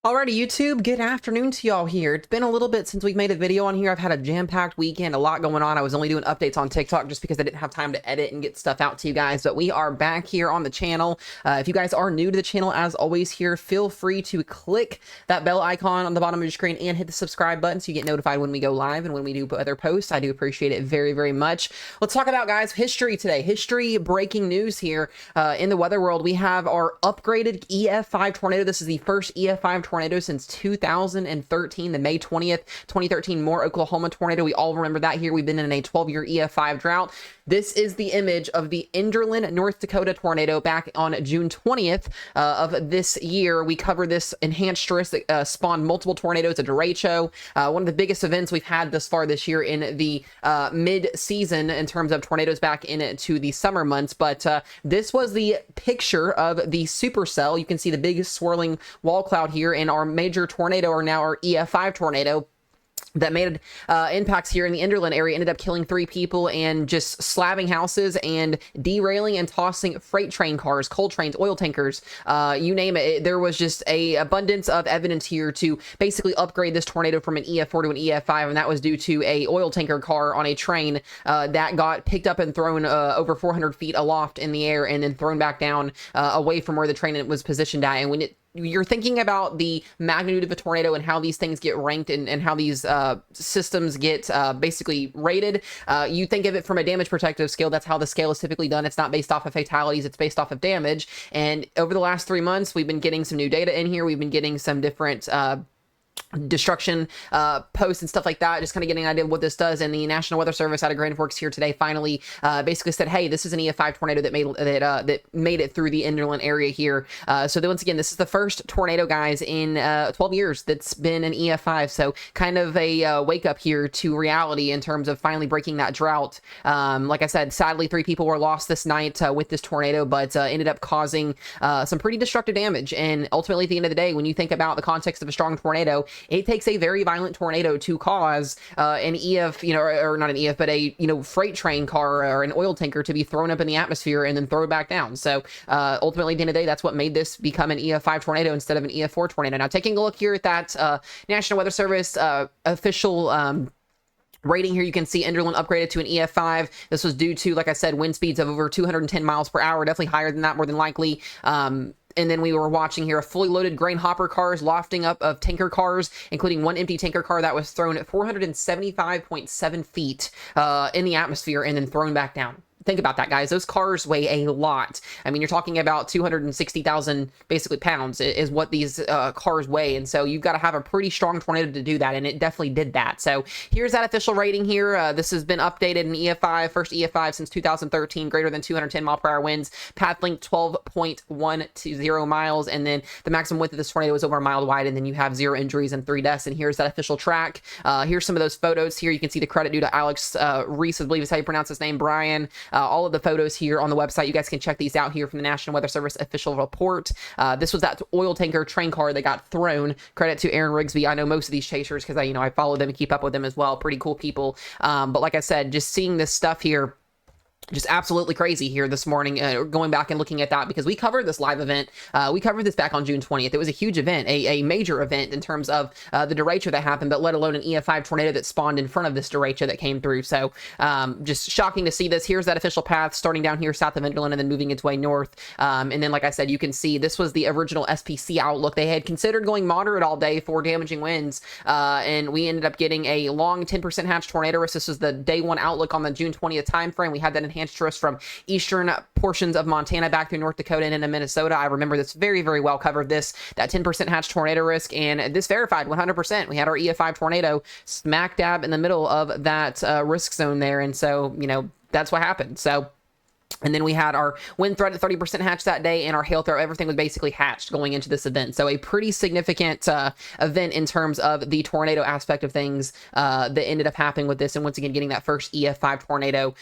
Alrighty, YouTube, good afternoon to y'all here. It's been a little bit since we've made a video on here. I've had a jam-packed weekend, a lot going on. I was only doing updates on TikTok just because I didn't have time to edit and get stuff out to you guys, but we are back here on the channel. If you guys are new to the channel, as always here, feel free to click that bell icon on the bottom of your screen and hit the subscribe button so you get notified when we go live and when we do other posts. I do appreciate it very, very much. Let's talk about, guys, history today. History breaking news here in the weather world. We have our upgraded EF5 tornado. This is the first EF5 tornado since 2013, the May 20th, 2013 Moore, Oklahoma tornado. We all remember that here. We've been in a 12-year EF5 drought. This is the image of the Enderlin, North Dakota tornado back on June 20th of this year. We covered this enhanced stress that spawned multiple tornadoes, a derecho, one of the biggest events we've had thus far this year in the mid-season in terms of tornadoes back into the summer months. But this was the picture of the supercell. You can see the big swirling wall cloud here, and our major tornado, or now our EF5 tornado, that made impacts here in the Enderlin area, ended up killing 3 people and just slabbing houses and derailing and tossing freight train cars, coal trains, oil tankers, you name it. There was just a abundance of evidence here to basically upgrade this tornado from an EF4 to an EF5, and that was due to a oil tanker car on a train that got picked up and thrown over 400 feet aloft in the air and then thrown back down away from where the train was positioned at. And when you're thinking about the magnitude of a tornado and how these things get ranked and how these systems get basically rated, you think of it from a damage protective scale. That's how the scale is typically done. It's not based off of fatalities, it's based off of damage. And over the last 3 months, we've been getting some new data in here. We've been getting some different destruction posts and stuff like that, just kind of getting an idea of what this does. And the National Weather Service out of Grand Forks here today finally basically said, hey, this is an EF5 tornado that made it through the Enderlin area here. So then once again, this is the first tornado, guys, in 12 years that's been an EF5. So kind of a wake up here to reality in terms of finally breaking that drought. Like I said, sadly, 3 people were lost this night with this tornado, but ended up causing some pretty destructive damage. And ultimately, at the end of the day, when you think about the context of a strong tornado, it takes a very violent tornado to cause an EF, or not an EF, but a, freight train car or an oil tanker to be thrown up in the atmosphere and then throw back down. So ultimately, at the end of the day, that's what made this become an EF5 tornado instead of an EF4 tornado. Now, taking a look here at that National Weather Service official rating here, you can see Enderlin upgraded to an EF5. This was due to, like I said, wind speeds of over 210 miles per hour, definitely higher than that, more than likely. And then we were watching here a fully loaded grain hopper cars lofting up of tanker cars, including one empty tanker car that was thrown at 475.7 feet in the atmosphere and then thrown back down. Think about that, guys. Those cars weigh a lot. I mean, you're talking about 260,000 basically pounds is what these cars weigh. And so you've got to have a pretty strong tornado to do that. And it definitely did that. So here's that official rating here. This has been updated in EF5, first EF5 since 2013, greater than 210 mile per hour winds, path length 12.120 miles. And then the maximum width of this tornado is over a mile wide. And then you have 0 injuries and 3 deaths. And here's that official track. Here's some of those photos here. You can see the credit due to Alex Reese, I believe is how you pronounce his name, Brian. All of the photos here on the website. You guys can check these out here from the National Weather Service official report. This was that oil tanker train car that got thrown. Credit to Aaron Rigsby. I know most of these chasers because I follow them and keep up with them as well. Pretty cool people. But like I said, just seeing this stuff here, just absolutely crazy here this morning, going back and looking at that because we covered this live event. We covered this back on June 20th. It was a huge event, a major event in terms of the derecho that happened, but let alone an EF5 tornado that spawned in front of this derecho that came through. So just shocking to see this. Here's that official path starting down here south of Enderlin and then moving its way north. And then, like I said, you can see this was the original SPC outlook. They had considered going moderate all day for damaging winds, and we ended up getting a long 10% hatch tornado risk. This was the day 1 outlook on the June 20th time frame. We had that enhanced stress from eastern portions of Montana back through North Dakota and into Minnesota. I remember this very, very well, covered that 10% hatch tornado risk, and this verified 100%. We had our EF5 tornado smack dab in the middle of that risk zone there, and so, that's what happened. So and then we had our wind threat at 30% hatch that day, and our hail threat, everything was basically hatched going into this event. So a pretty significant event in terms of the tornado aspect of things that ended up happening with this. And once again, getting that first EF5 tornado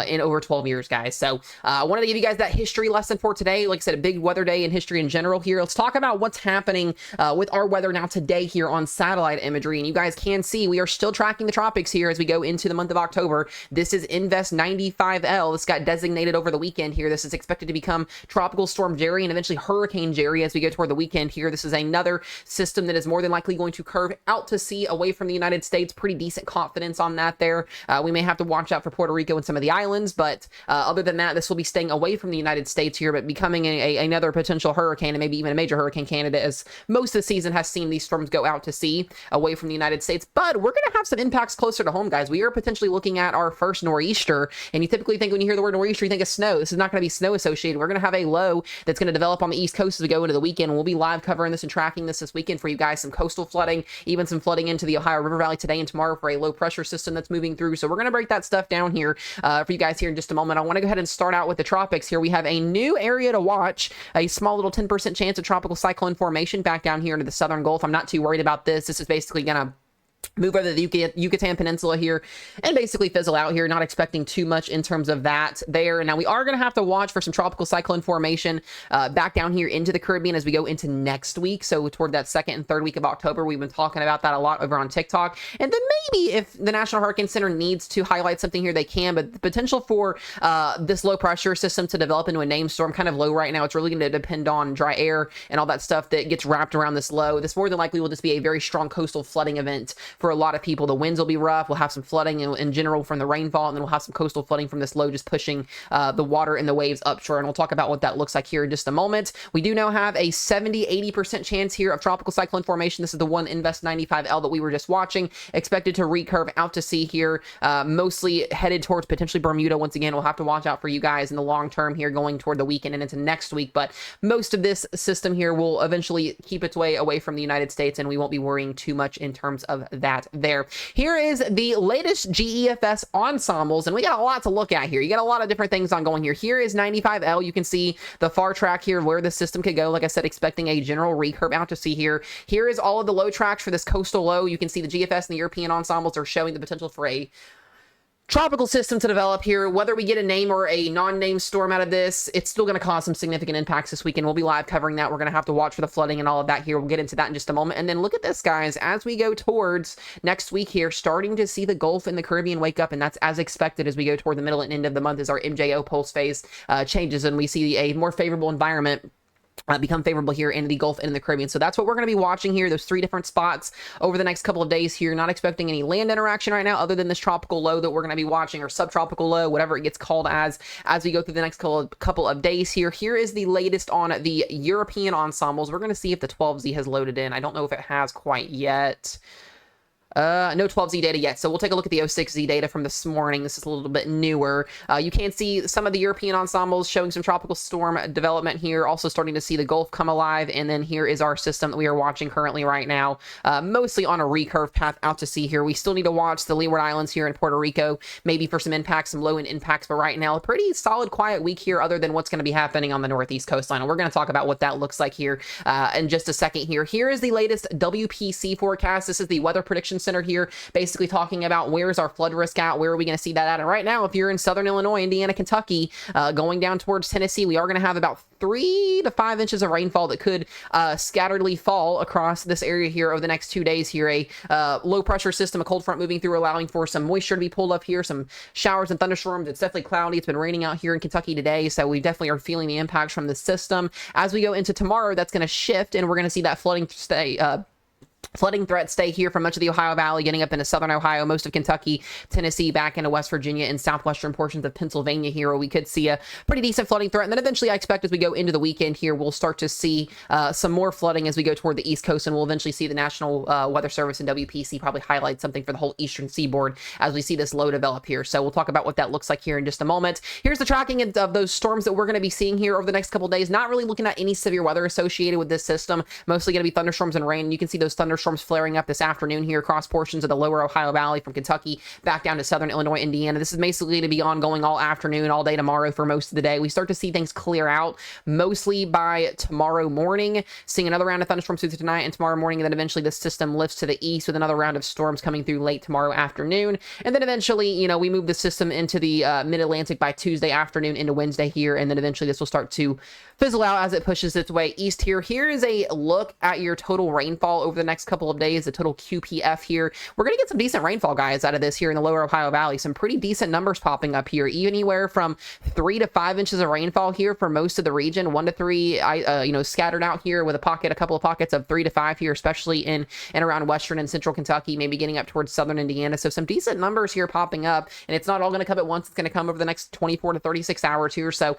in over 12 years, guys. So I wanted to give you guys that history lesson for today. Like I said, a big weather day in history in general here. Let's talk about what's happening with our weather now today here on satellite imagery. And you guys can see we are still tracking the tropics here as we go into the month of October. This is Invest 95L. This got designated over the the weekend here. This is expected to become Tropical Storm Jerry and eventually Hurricane Jerry as we go toward the weekend here. This is another system that is more than likely going to curve out to sea away from the United States. Pretty decent confidence on that there. We may have to watch out for Puerto Rico and some of the islands, but other than that, this will be staying away from the United States here, but becoming another potential hurricane and maybe even a major hurricane candidate, as most of the season has seen these storms go out to sea away from the United States. But we're going to have some impacts closer to home, guys. We are potentially looking at our first nor'easter, and you typically think when you hear the word nor'easter, you think of snow. This is not going to be snow associated. We're going to have a low that's going to develop on the East Coast as we go into the weekend. We'll be live covering this and tracking this weekend for you guys. Some coastal flooding, even some flooding into the Ohio River Valley today and tomorrow for a low pressure system that's moving through. So we're going to break that stuff down here for you guys here in just a moment. I want to go ahead and start out with the tropics here. We have a new area to watch, a small little 10% chance of tropical cyclone formation back down here into the southern Gulf. I'm not too worried about this. This is basically going to move over the Yucatan Peninsula here and basically fizzle out here. Not expecting too much in terms of that there. Now, we are going to have to watch for some tropical cyclone formation back down here into the Caribbean as we go into next week. So toward that second and third week of October, we've been talking about that a lot over on TikTok. And then maybe if the National Hurricane Center needs to highlight something here, they can. But the potential for this low pressure system to develop into a named storm kind of low right now. It's really going to depend on dry air and all that stuff that gets wrapped around this low. This more than likely will just be a very strong coastal flooding event for a lot of people. The winds will be rough. We'll have some flooding in general from the rainfall, and then we'll have some coastal flooding from this low just pushing the water and the waves upshore. And we'll talk about what that looks like here in just a moment. We do now have a 70-80% chance here of tropical cyclone formation. This is the one Invest 95L that we were just watching, expected to recurve out to sea here, mostly headed towards potentially Bermuda. Once again, we'll have to watch out for you guys in the long term here going toward the weekend and into next week. But most of this system here will eventually keep its way away from the United States, and we won't be worrying too much in terms of that there. Here is the latest GEFS ensembles, and we got a lot to look at here. You got a lot of different things on going here. Here is 95L. You can see the far track here where the system could go. Like I said, expecting a general recurve out to sea here. Here is all of the low tracks for this coastal low. You can see the GFS and the European ensembles are showing the potential for a tropical system to develop here. Whether we get a name or a non-name storm out of this, it's still going to cause some significant impacts this weekend. We'll be live covering that. We're going to have to watch for the flooding and all of that here. We'll get into that in just a moment. And then look at this, guys. As we go towards next week here, starting to see the Gulf and the Caribbean wake up, and that's as expected as we go toward the middle and end of the month as our MJO pulse phase changes and we see a more favorable environment become favorable here in the Gulf and in the Caribbean. So that's what we're going to be watching here, those three different spots over the next couple of days here. Not expecting any land interaction right now other than this tropical low that we're going to be watching, or subtropical low, whatever it gets called as we go through the next couple of days here. Here is the latest on the European ensembles. We're going to see if the 12Z has loaded in. I don't know if it has quite yet. No 12Z data yet, so we'll take a look at the 06Z data from this morning. This is a little bit newer. You can see some of the European ensembles showing some tropical storm development here, also starting to see the Gulf come alive, and then here is our system that we are watching currently right now, mostly on a recurve path out to sea here. We still need to watch the Leeward Islands here in Puerto Rico, maybe for some impacts, some low-end impacts, but right now, a pretty solid, quiet week here other than what's going to be happening on the northeast coastline, and we're going to talk about what that looks like here in just a second here. Here is the latest WPC forecast. This is the Weather Prediction Center here, basically talking about where's our flood risk at, where are we going to see that at. And right now, if you're in southern Illinois, Indiana, Kentucky, going down towards Tennessee, we are going to have about 3 to 5 inches of rainfall that could scatteredly fall across this area here over the next 2 days here. A low pressure system, a cold front moving through, allowing for some moisture to be pulled up here, some showers and thunderstorms. It's definitely cloudy. It's been raining out here in Kentucky today, so we definitely are feeling the impacts from the system. As we go into tomorrow, that's going to shift, and we're going to see that flooding threats stay here from much of the Ohio Valley, getting up into southern Ohio, most of Kentucky, Tennessee, back into West Virginia and southwestern portions of Pennsylvania here, where we could see a pretty decent flooding threat. And then eventually, I expect as we go into the weekend here, we'll start to see some more flooding as we go toward the East Coast, and we'll eventually see the National Weather Service and WPC probably highlight something for the whole eastern seaboard as we see this low develop here. So we'll talk about what that looks like here in just a moment. Here's the tracking of those storms that we're going to be seeing here over the next couple of days. Not really looking at any severe weather associated with this system, mostly going to be thunderstorms and rain. You can see those thunderstorms flaring up this afternoon here across portions of the lower Ohio Valley from Kentucky back down to southern Illinois, Indiana. This is basically going to be ongoing all afternoon, all day tomorrow for most of the day. We start to see things clear out mostly by tomorrow morning, seeing another round of thunderstorms through tonight and tomorrow morning, and then eventually the system lifts to the east with another round of storms coming through late tomorrow afternoon. And then eventually, we move the system into the mid-Atlantic by Tuesday afternoon into Wednesday here, and then eventually this will start to fizzle out as it pushes its way east here. Here is a look at your total rainfall over the next couple of days, the total QPF here. We're going to get some decent rainfall, guys, out of this here in the lower Ohio Valley. Some pretty decent numbers popping up here, anywhere from 3 to 5 inches of rainfall here for most of the region, 1 to 3, scattered out here with a couple of pockets of 3 to 5 here, especially in and around western and central Kentucky, maybe getting up towards southern Indiana. So some decent numbers here popping up, and it's not all going to come at once. It's going to come over the next 24 to 36 hours here. So,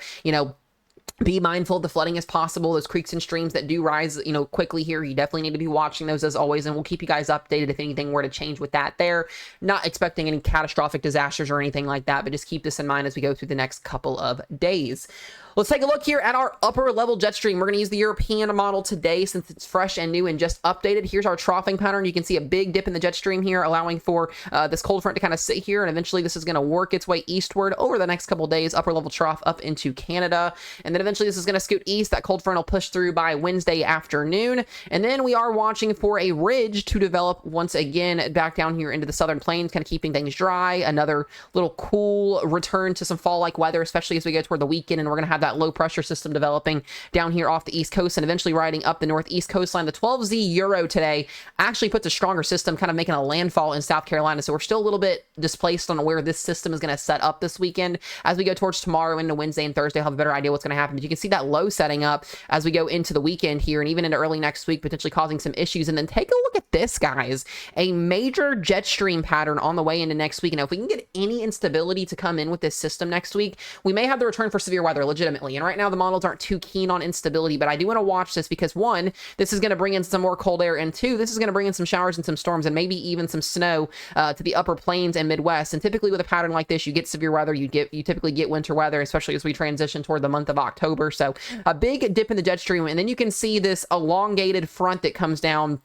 be mindful of the flooding as possible. Those creeks and streams that do rise, quickly here, you definitely need to be watching those as always, and we'll keep you guys updated if anything were to change with that there. Not expecting any catastrophic disasters or anything like that, but just keep this in mind as we go through the next couple of days. Let's take a look here at our upper level jet stream. We're going to use the European model today since it's fresh and new and just updated. Here's our troughing pattern. You can see a big dip in the jet stream here, allowing for this cold front to kind of sit here, and eventually this is going to work its way eastward over the next couple of days, upper level trough up into Canada, and then eventually this is going to scoot east. That cold front will push through by Wednesday afternoon, and then we are watching for a ridge to develop once again back down here into the southern plains, kind of keeping things dry. Another little cool return to some fall-like weather, especially as we go toward the weekend, and we're going to have that low pressure system developing down here off the east coast and eventually riding up the northeast coastline. The 12Z Euro today actually puts a stronger system, kind of making a landfall in South Carolina, so we're still a little bit displaced on where this system is going to set up this weekend. As we go towards tomorrow into Wednesday and Thursday, I'll have a better idea what's going to happen, but you can see that low setting up as we go into the weekend here and even into early next week, potentially causing some issues. And then take a look at this, guys, a major jet stream pattern on the way into next week. And if we can get any instability to come in with this system next week, we may have the return for severe weather legitimately. And right now the models aren't too keen on instability, but I do want to watch this because, one, this is going to bring in some more cold air, and two, this is going to bring in some showers and some storms and maybe even some snow to the upper plains and Midwest. And typically with a pattern like this, you get severe weather, you typically get winter weather, especially as we transition toward the month of October. So a big dip in the jet stream, and then you can see this elongated front that comes down,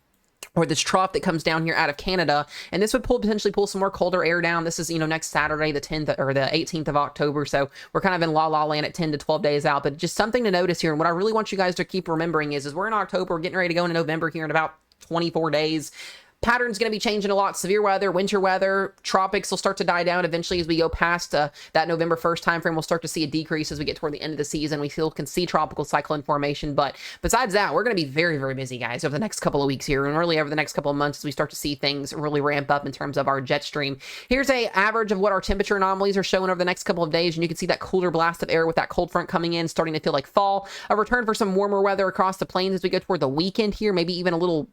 or this trough that comes down here out of Canada, and this would potentially pull some more colder air down. This is, next Saturday, the 10th or the 18th of October, so we're kind of in la land at 10 to 12 days out, but just something to notice here. And what I really want you guys to keep remembering is we're in October, we're getting ready to go into November here in about 24 days. Pattern's going to be changing a lot. Severe weather, winter weather, tropics will start to die down eventually as we go past that November 1st timeframe. We'll start to see a decrease as we get toward the end of the season. We still can see tropical cyclone formation, but besides that, we're going to be very, very busy, guys, over the next couple of weeks here and really over the next couple of months as we start to see things really ramp up in terms of our jet stream. Here's a average of what our temperature anomalies are showing over the next couple of days, and you can see that cooler blast of air with that cold front coming in, starting to feel like fall. A return for some warmer weather across the plains as we go toward the weekend here, maybe even a little,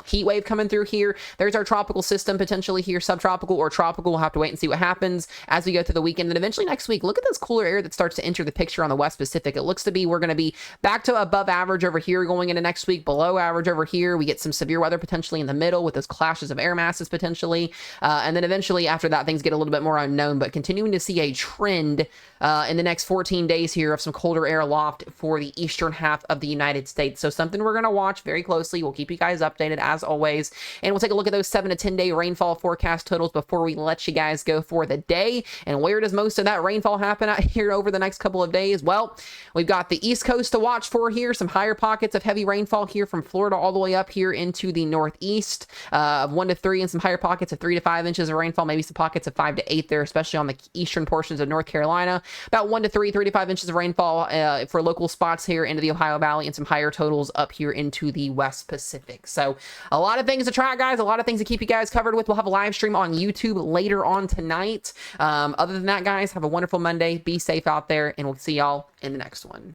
heat wave coming through here. There's our tropical system potentially here, subtropical or tropical. We'll have to wait and see what happens as we go through the weekend. And then eventually next week, look at this cooler air that starts to enter the picture on the West Pacific. It looks to be we're going to be back to above average over here going into next week, below average over here. We get some severe weather potentially in the middle with those clashes of air masses potentially. And then eventually after that, things get a little bit more unknown, but continuing to see a trend in the next 14 days here of some colder air aloft for the eastern half of the United States. So something we're going to watch very closely. We'll keep you guys updated as always, and we'll take a look at those 7 to 10 day rainfall forecast totals before we let you guys go for the day. And where does most of that rainfall happen out here over the next couple of days? Well, we've got the East Coast to watch for here, some higher pockets of heavy rainfall here from Florida all the way up here into the Northeast of 1 to 3, and some higher pockets of 3 to 5 inches of rainfall, maybe some pockets of 5 to 8 there, especially on the eastern portions of North Carolina. About 1 to 3, 3 to 5 inches of rainfall for local spots here into the Ohio Valley, and some higher totals up here into the West Pacific. So a lot of things to track, guys, a lot of things to keep you guys covered with. We'll have a live stream on YouTube later on tonight. Other than that, guys, have a wonderful Monday. Be safe out there, and we'll see y'all in the next one.